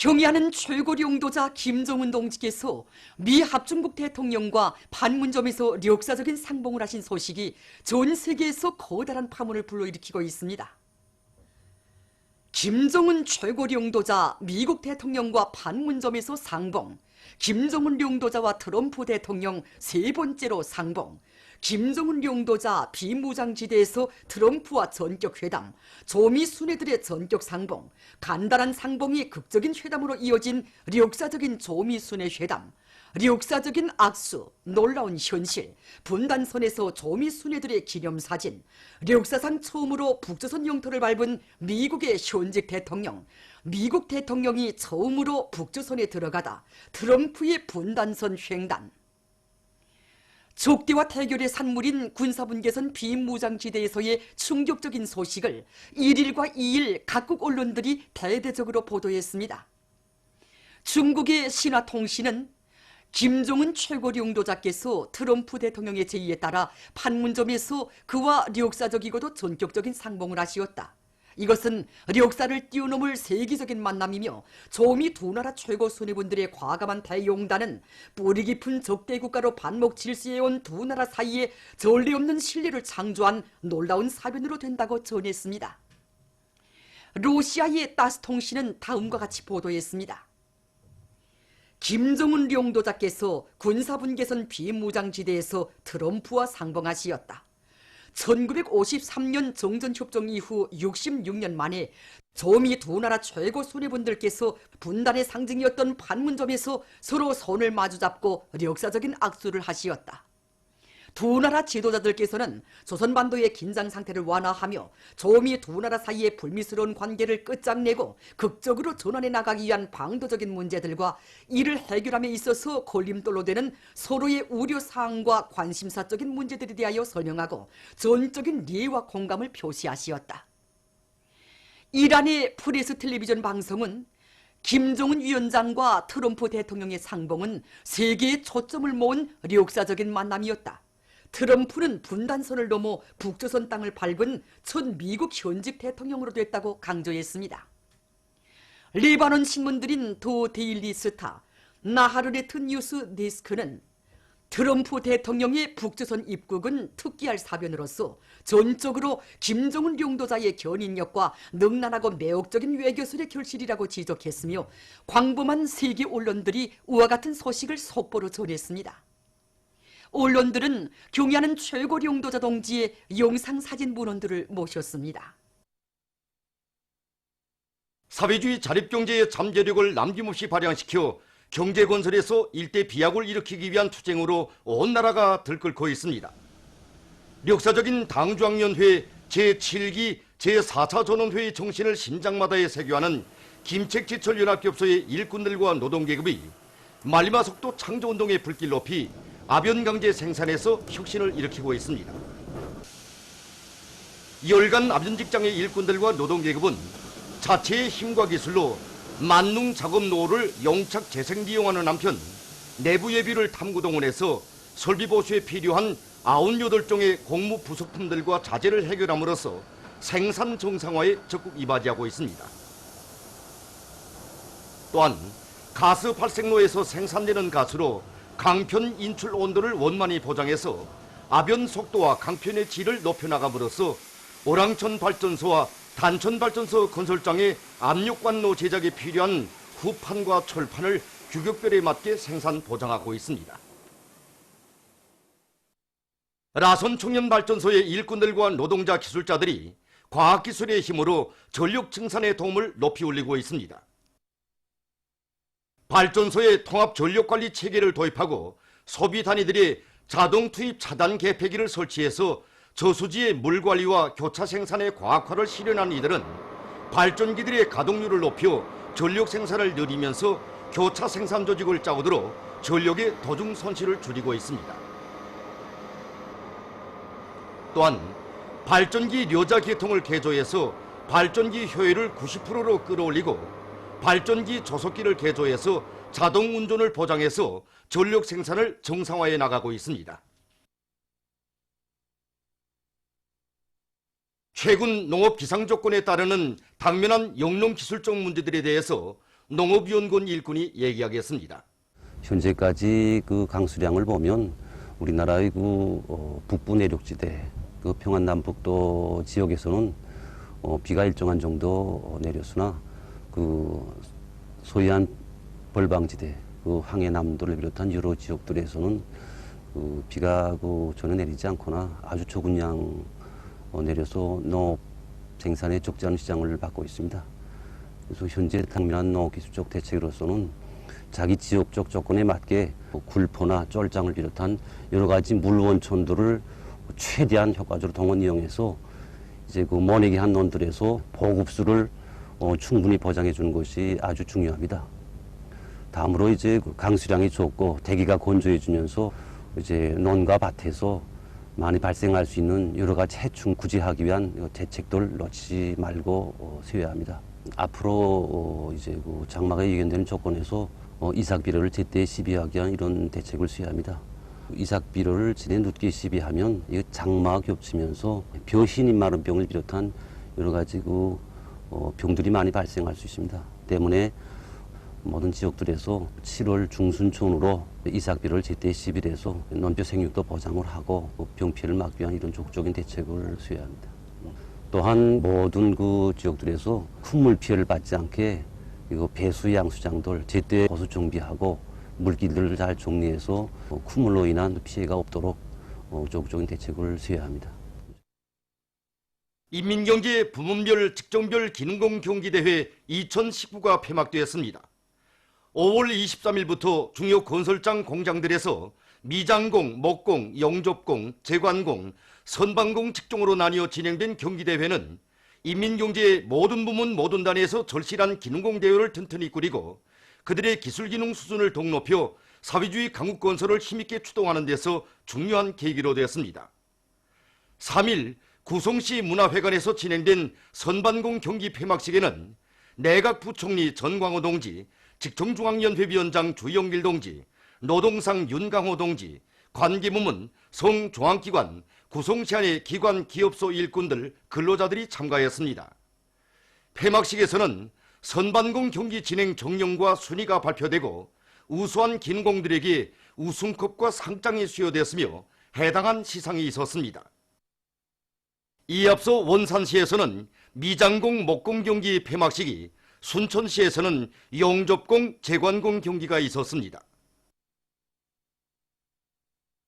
경의하는 최고領도자 김정은 동지께서 미 합중국 대통령과 판문점에서 역사적인 상봉을 하신 소식이 전 세계에서 커다란 파문을 불러일으키고 있습니다. 김정은 최고領도자 미국 대통령과 판문점에서 상봉, 김정은領도자와 트럼프 대통령 세 번째로 상봉, 김정은領도자 비무장지대에서 트럼프와 전격 회담, 조미 순회들의 전격 상봉, 간단한 상봉이 극적인 회담으로 이어진 역사적인 조미 순회 회담, 역사적인 악수, 놀라운 현실, 분단선에서 조미 순회들의 기념사진, 역사상 처음으로 북조선 영토를 밟은 미국의 현직 대통령, 미국 대통령이 처음으로 북조선에 들어가다 트럼프의 분단선 횡단, 적대와 대결의 산물인 군사분계선 비무장지대에서의 충격적인 소식을 1일과 2일 각국 언론들이 대대적으로 보도했습니다. 중국의 신화통신은 김정은 최고領도자께서 트럼프 대통령의 제의에 따라 판문점에서 그와 역사적이고도 전격적인 상봉을 하시었다. 이것은 역사를 뛰어넘을 세계적인 만남이며 조미 두 나라 최고 수뇌분들의 과감한 대용단은 뿌리 깊은 적대 국가로 반목 질서해온 두 나라 사이에 전례 없는 신뢰를 창조한 놀라운 사변으로 된다고 전했습니다. 러시아의 따스 통신은 다음과 같이 보도했습니다. 김정은領도자께서 군사분계선 비무장지대에서 트럼프와 상봉하시었다. 1953년 정전협정 이후 66년 만에 조미 두 나라 최고 수뇌분들께서 분단의 상징이었던 판문점에서 서로 손을 마주잡고 역사적인 악수를 하시었다. 두 나라 지도자들께서는 조선반도의 긴장 상태를 완화하며 조미 두 나라 사이의 불미스러운 관계를 끝장내고 극적으로 전환해 나가기 위한 방도적인 문제들과 이를 해결함에 있어서 걸림돌로 되는 서로의 우려사항과 관심사적인 문제들에 대하여 설명하고 전적인 이해와 공감을 표시하시었다. 이란의 프레스 텔레비전 방송은 김정은 위원장과 트럼프 대통령의 상봉은 세계의 초점을 모은 역사적인 만남이었다. 트럼프는 분단선을 넘어 북조선 땅을 밟은 첫 미국 현직 대통령으로 됐다고 강조했습니다. 레바논 신문들인 더 데일리 스타, 나하르네트 뉴스 데스크는 트럼프 대통령의 북조선 입국은 특기할 사변으로서 전적으로 김정은領도자의 견인력과 능란하고 매혹적인 외교술의 결실이라고 지적했으며 광범한 세계 언론들이 이와 같은 소식을 속보로 전했습니다. 언론들은 경의하는 최고領도자 동지의 영상사진 문헌들을 모셨습니다. 사회주의 자립경제의 잠재력을 남김없이 발扬시켜 경제건설에서 일대 비약을 일으키기 위한 투쟁으로 온 나라가 들끓고 있습니다. 역사적인 당중앙위원회 제7기 제4차 전원회의 정신을 심장마다에 새겨하는 김책지철연합교섭의 일꾼들과 노동계급이 말리마속도 창조운동의 불길 높이 아변강제 생산에서 혁신을 일으키고 있습니다. 열간 아변직장의 일꾼들과 노동계급은 자체의 힘과 기술로 만능 작업 노후를 영착 재생利用하는 한편 내부 예비를 탐구동원해서 설비 보수에 필요한 98종의 공무 부속품들과 자재를 해결함으로써 생산 정상화에 적극 이바지하고 있습니다. 또한 가스 발생로에서 생산되는 가스로 강편 인출 온도를 원만히 보장해서 아변 속도와 강편의 질을 높여나감으로써 오랑천 발전소와 단천 발전소 건설장의 압력관로 제작에 필요한 후판과 철판을 규격별에 맞게 생산 보장하고 있습니다. 라선 청년발전소의 일꾼들과 노동자 기술자들이 과학기술의 힘으로 전력 증산의 도움을 높이 올리고 있습니다. 발전소에 통합 전력관리 체계를 도입하고 소비 단위들의 자동 투입 차단 개폐기를 설치해서 저수지의 물 관리와 교차 생산의 과학화를 실현한 이들은 발전기들의 가동률을 높여 전력 생산을 늘리면서 교차 생산 조직을 짜고들어 전력의 도중 손실을 줄이고 있습니다. 또한 발전기 료자 계통을 개조해서 발전기 효율을 90%로 끌어올리고 발전기 조속기를 개조해서 자동 운전을 보장해서 전력 생산을 정상화해 나가고 있습니다. 최근 농업 기상 조건에 따르는 당면한 영농 기술적 문제들에 대해서 농업위원군 일꾼이 얘기하겠습니다. 현재까지 그 강수량을 보면 우리나라의 북부 내륙지대, 평안남북도 지역에서는 비가 일정한 정도 내렸으나 소위한 벌방지대, 황해남도를 비롯한 여러 지역들에서는 비가 전혀 내리지 않거나 아주 적은 양 내려서 농업 생산에 적지 않은 시장을 받고 있습니다. 그래서 현재 당면한 농업기술적 대책으로서는 자기 지역적 조건에 맞게 굴포나 쫄장을 비롯한 여러 가지 물원천들을 최대한 효과적으로 동원 이용해서 이제 모내기 한 논들에서 보급수를 충분히 보장해 주는 것이 아주 중요합니다. 다음으로 이제 강수량이 적고 대기가 건조해지면서 이제 논과 밭에서 많이 발생할 수 있는 여러 가지 해충 구제하기 위한 대책들 놓치지 말고 세워야 합니다. 앞으로 이제 장마가 예견되는 조건에서 이삭비료를 제때 시비하기 위한 이런 대책을 수여야 합니다. 이삭비료를 지내 늦게 시비하면 장마가 겹치면서 벼흰 마른병을 비롯한 여러 가지 병들이 많이 발생할 수 있습니다. 때문에 모든 지역들에서 7월 중순촌으로 이삭비료를 제때 시비해서 논벼 생육도 보장을 하고 병 피해를 막기 위한 이런 적극적인 대책을 수여야 합니다. 또한 모든 지역들에서 큰 피해를 받지 않게 배수 양수장들 제때 보수 정비하고 물길들을 잘 정리해서 큰 인한 피해가 없도록 적극적인 대책을 수여야 합니다. 인민경제 부문별 직종별 기능공 경기대회 2019가 폐막되었습니다. 5월 23일부터 중요 건설장 공장들에서 미장공, 목공, 영접공, 제관공, 선반공 직종으로 나뉘어 진행된 경기대회는 인민경제의 모든 부문 모든 단위에서 절실한 기능공 대회를 튼튼히 꾸리고 그들의 기술기능 수준을 더 높여 사회주의 강국 건설을 힘있게 추동하는 데서 중요한 계기로 되었습니다. 3일 구성시 문화회관에서 진행된 선반공 경기 폐막식에는 내각 부총리 전광호 동지, 직통중앙연회위원장 주영길 동지, 노동상 윤강호 동지, 관계부문, 성중앙기관, 구성시안의 기관 기업소 일꾼들, 근로자들이 참가했습니다. 폐막식에서는 선반공 경기 진행 정령과 순위가 발표되고 우수한 기능공들에게 우승컵과 상장이 수여됐으며 해당한 시상이 있었습니다. 이에 앞서 원산시에서는 미장공, 목공 경기 폐막식이, 순천시에서는 영접공, 제관공 경기가 있었습니다.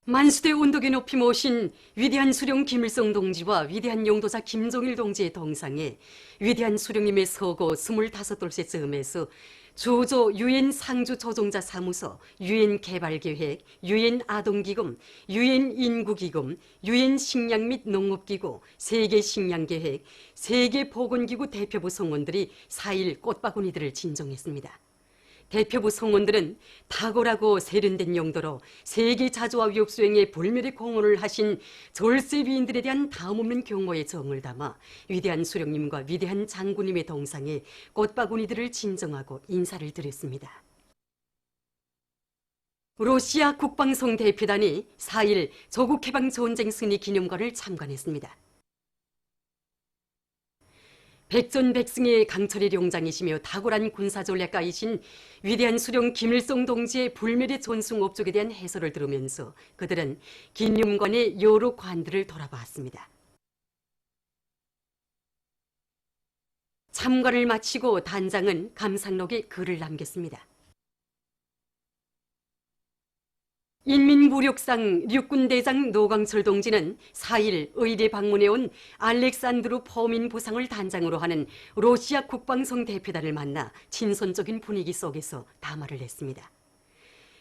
만수대 온도계 높이 모신 위대한 수령 김일성 동지와 위대한 용도사 김종일 동지의 동상에 위대한 수령님의 서고 25돌째 즈음에서 조조 유엔 상주 조종자 사무소, 유엔 개발계획, 유엔 아동기금, 유엔 인구기금, 유엔 식량 및 농업기구, 세계식량계획, 세계보건기구 대표부 성원들이 4일 꽃바구니들을 진정했습니다. 대표부 성원들은 탁월하고 세련된 용도로 세계 자주와 위협 수행에 불멸의 공헌을 하신 졸세위인들에 대한 다음없는 경호의 정을 담아 위대한 수령님과 위대한 장군님의 동상에 꽃바구니들을 진정하고 인사를 드렸습니다. 러시아 국방성 대표단이 4일 조국해방전쟁 승리 기념관을 참관했습니다. 백전백승의 강철의 용장이시며 탁월한 군사전략가이신 위대한 수령 김일성 동지의 불멸의 전승 업적에 대한 해설을 들으면서 그들은 기념관의 여러 관들을 돌아봤습니다. 참관을 마치고 단장은 감상록에 글을 남겼습니다. 인민무력상 육군대장 노광철 동지는 4일 의례 방문해온 알렉산드루 포민 부상을 단장으로 하는 러시아 국방성 대표단을 만나 친선적인 분위기 속에서 담화를 냈습니다.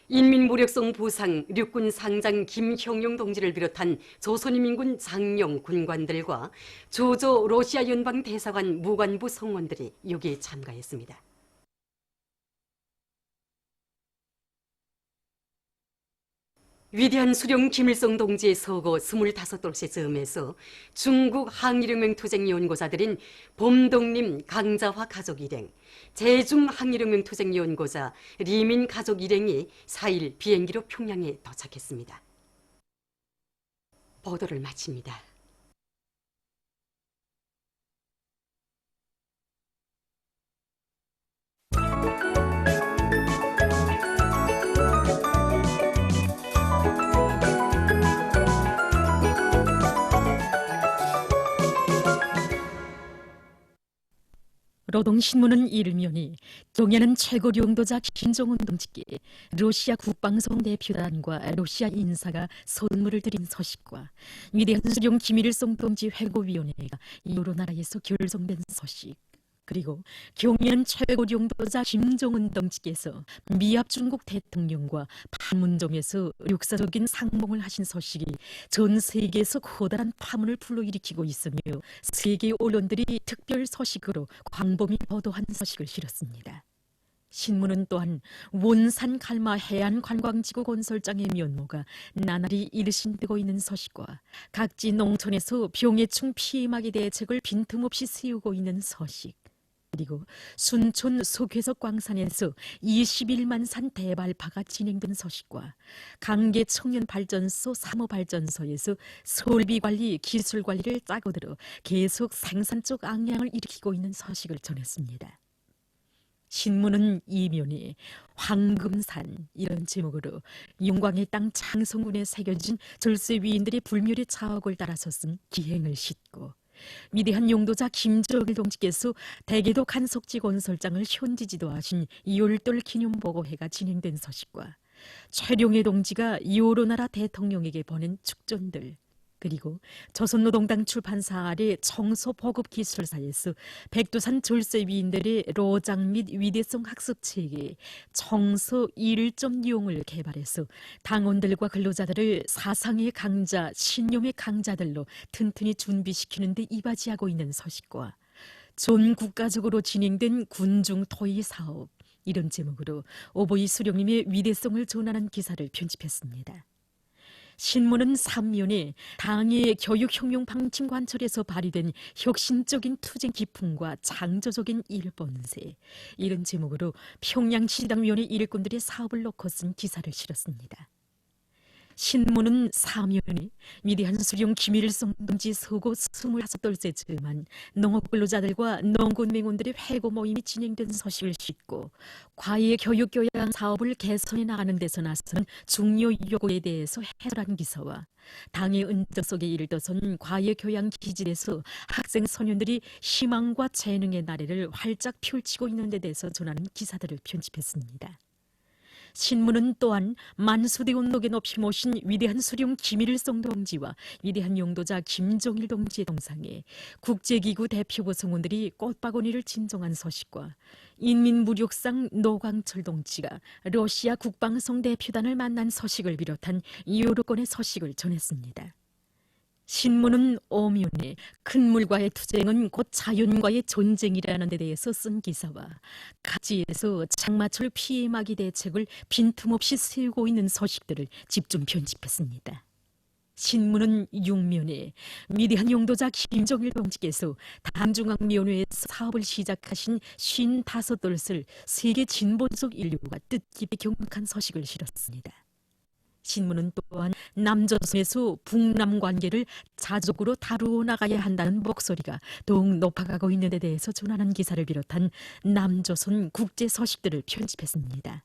인민무력성 부상 육군 상장 김형용 동지를 비롯한 조선인민군 장령 군관들과 조조 러시아 연방 대사관 무관부 성원들이 여기에 참가했습니다. 위대한 수령 김일성 동지의 서거 25돌째 즈음에서 중국 항일혁명 투쟁 연구자들인 봄동림 강자화 가족 일행, 제중 항일혁명 투쟁 연구자 리민 가족 일행이 4일 비행기로 평양에 도착했습니다. 보도를 마칩니다. 노동신문은 일면이 경야는 최고 용도자 김정은 동지께 러시아 국방성 대표단과 러시아 인사가 선물을 드린 소식과 위대한 수령 김일성 동지 회고위원회가 여러 나라에서 결성된 소식, 그리고 경야는 최고 용도자 김정은 동지께서 미합 중국 대통령과 판문점에서 역사적인 상봉을 하신 소식이 전 세계에서 커다란 파문을 불러일으키고 있으며 세계 언론들이 특별 소식으로 광범위 보도한 소식을 실었습니다. 신문은 또한 원산 갈마 해안관광지구 건설장의 면모가 나날이 일신되고 있는 소식과 각지 농촌에서 병해충 피해막이 대책을 빈틈없이 세우고 있는 소식, 그리고 순촌 석회석 광산에서 21만 산 대발파가 진행된 소식과 강계 청년발전소 3호 발전소에서 설비관리, 기술관리를 짜고 들어 계속 생산 쪽 악량을 일으키고 있는 소식을 전했습니다. 신문은 이면에 황금산 이런 제목으로 영광의 땅 창성군에 새겨진 절세 위인들의 불멸의 자옥을 따라서 쓴 기행을 싣고 위대한 용도자 김정일 동지께서 대계도 간석지 건설장을 현지지도 하신 열돌 기념보고회가 진행된 소식과 최룡해 동지가 여러 나라 대통령에게 보낸 축전들, 그리고 조선노동당 출판사 아래 청소보급기술사에서 백두산 절세위인들의 로장 및 위대성 학습체계 청소 1.0을 개발해서 당원들과 근로자들을 사상의 강자, 신념의 강자들로 튼튼히 준비시키는 데 이바지하고 있는 소식과 전 국가적으로 진행된 군중 토의 사업 이런 제목으로 오보이 수령님의 위대성을 전하는 기사를 편집했습니다. 신문은 3면에 당의 교육혁명 방침 관철에서 발휘된 혁신적인 투쟁 기풍과 창조적인 일본세 이런 제목으로 평양시당위원회 일꾼들의 사업을 놓고 쓴 기사를 실었습니다. 신문은 4면에 위대한 수령 김일성 동지 서고 25돌째 즈음한 농업근로자들과 농군맹원들의 회고 모임이 진행된 소식을 싣고 과외 교육교양 사업을 개선해 나가는 데서 나선 중요 요구에 대해서 해설한 기사와 당의 은정 속에 일떠선 과외 교양 기질에서 학생 소년들이 희망과 재능의 나래를 활짝 펼치고 있는 데 대해서 전하는 기사들을 편집했습니다. 신문은 또한 만수대 운동에 높이 모신 위대한 수령 김일성 동지와 위대한 용도자 김정일 동지의 동상에 국제기구 대표부 성원들이 꽃바구니를 진정한 소식과 인민무력상 노광철 동지가 러시아 국방성 대표단을 만난 소식을 비롯한 여러 건의 소식을 전했습니다. 신문은 오면에 큰 물과의 투쟁은 곧 자연과의 전쟁이라는 데 대해서 쓴 기사와 각지에서 장마철 피해막이 대책을 빈틈없이 세우고 있는 소식들을 집중 편집했습니다. 신문은 6면에 위대한 용도자 김정일 동지께서 당중앙위원회에서 사업을 시작하신 55돌을 세계 진보적 인류가 뜻깊이 경악한 소식을 실었습니다. 신문은 또한 남조선에서 북남 관계를 자족으로 다루어 나가야 한다는 목소리가 더욱 높아가고 있는 데 대해서 전하는 기사를 비롯한 남조선 국제 소식들을 편집했습니다.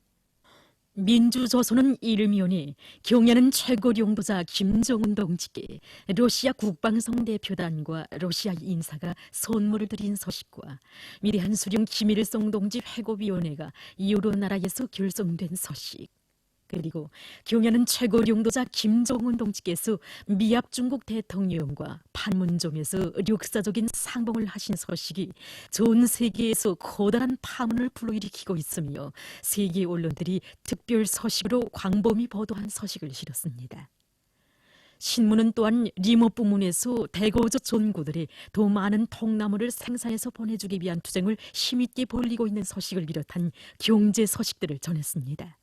민주조선은 일면에 경야는 최고 용도자 김정은 동지께 러시아 국방성 대표단과 러시아 인사가 선물을 드린 소식과 위대한 수령 김일성 동지 회고위원회가 여러 나라에서 결성된 소식, 그리고 경야는 최고 용도자 김정은 동지께서 미합 중국 대통령과 판문점에서 역사적인 상봉을 하신 소식이 전 세계에서 커다란 파문을 불러일으키고 있으며 세계 언론들이 특별 소식으로 광범위 보도한 소식을 실었습니다. 신문은 또한 리모 부문에서 대거적 전구들이 더 많은 통나무를 생산해서 보내주기 위한 투쟁을 힘있게 벌이고 있는 소식을 비롯한 경제 소식들을 전했습니다.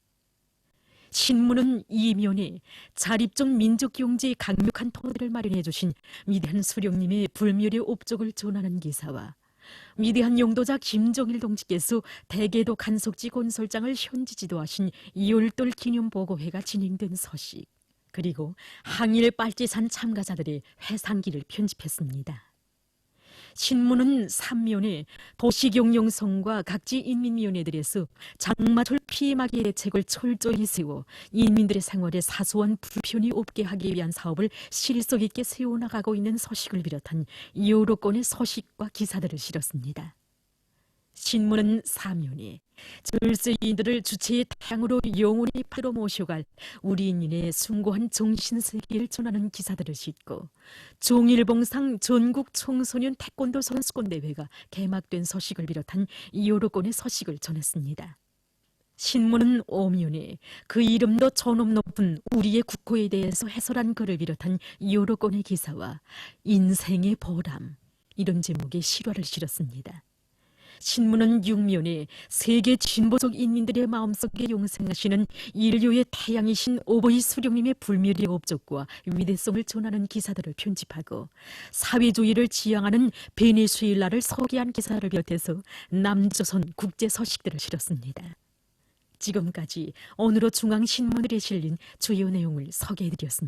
신문은 이면에 자립적 민족경제의 강력한 토대를 마련해 주신 위대한 수령님의 불멸의 업적을 전하는 기사와 위대한 용도자 김정일 동지께서 대계도 간석지 건설장을 현지 지도하신 열돌 기념보고회가 진행된 소식, 그리고 항일 빨치산 참가자들의 회상기를 편집했습니다. 신문은 3면에 도시경영성과 각지 인민위원회들에서 장마철 피해 막이 대책을 철저히 세워 인민들의 생활에 사소한 불편이 없게 하기 위한 사업을 실속 있게 세워나가고 있는 서식을 비롯한 여러 건의 서식과 기사들을 실었습니다. 신문은 3면에 절세인들을 주체의 태양으로 영원히 팔어 모셔갈 우리 인민의 숭고한 정신세계를 전하는 기사들을 싣고 종일봉상 전국 청소년 태권도 선수권대회가 개막된 서식을 비롯한 여러 건의 서식을 전했습니다. 신문은 5면에 그 이름도 저놈 높은 우리의 국호에 대해서 해설한 글을 비롯한 여러 건의 기사와 인생의 보람 이런 제목의 실화를 실었습니다. 신문은 6면에 세계 진보적 인민들의 마음속에 용생하시는 인류의 태양이신 오보이 수령님의 불멸의 업적과 위대성을 전하는 기사들을 편집하고 사회주의를 지향하는 베네수엘라를 소개한 기사를 비롯해서 남조선 국제 서식들을 실었습니다. 지금까지 오늘의 중앙신문들에 실린 주요 내용을 소개해드렸습니다.